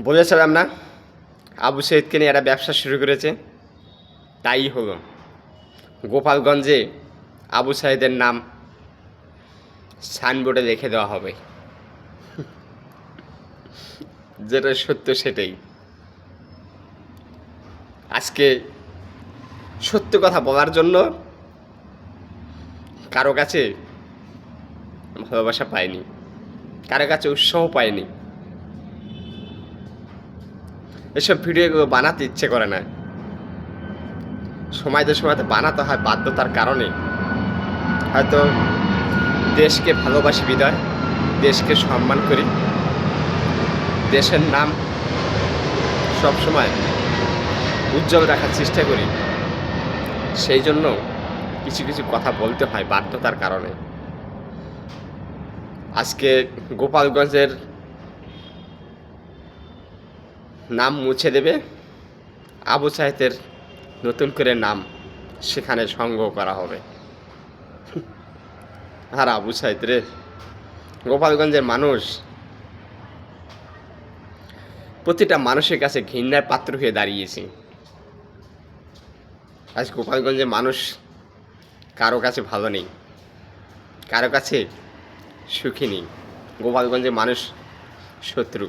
বলেছিলাম না আবু সাইদকে নিয়ে একটা ব্যবসা শুরু করেছে, তাই হলো। গোপালগঞ্জে আবু সাইদের নাম সাইনবোর্ডে লিখে দেওয়া হবে। যেটা সত্য সেটাই। আজকে সত্য কথা বলার জন্য কারো কাছে ভালোবাসা পাইনি, কারো কাছে উৎসাহ পাইনি। এসব ভিডিওগুলো বানাতে ইচ্ছে করে না, সময়তে বানাতে হয় বাধ্যতার কারণে। হয়তো দেশকে ভালোবাসি বিদায়, দেশকে সম্মান করি, দেশের নাম সবসময় উজ্জ্বল রাখার চেষ্টা করি, সেই জন্য কিছু কিছু কথা বলতে হয় বাধ্যতার কারণে। আজকে গোপালগঞ্জের নাম মুছে দেবে, আবু সাইদের নতুন করে নাম সেখানে সংগ্রহ করা হবে। আর আবু সাইদ রে, গোপালগঞ্জের মানুষ প্রতিটা মানুষের কাছে ঘৃণার পাত্র হয়ে দাঁড়িয়েছে। আজ গোপালগঞ্জের মানুষ কারো কাছে ভালো নেই, কারো কাছে সুখী নেই। গোপালগঞ্জের মানুষ শত্রু।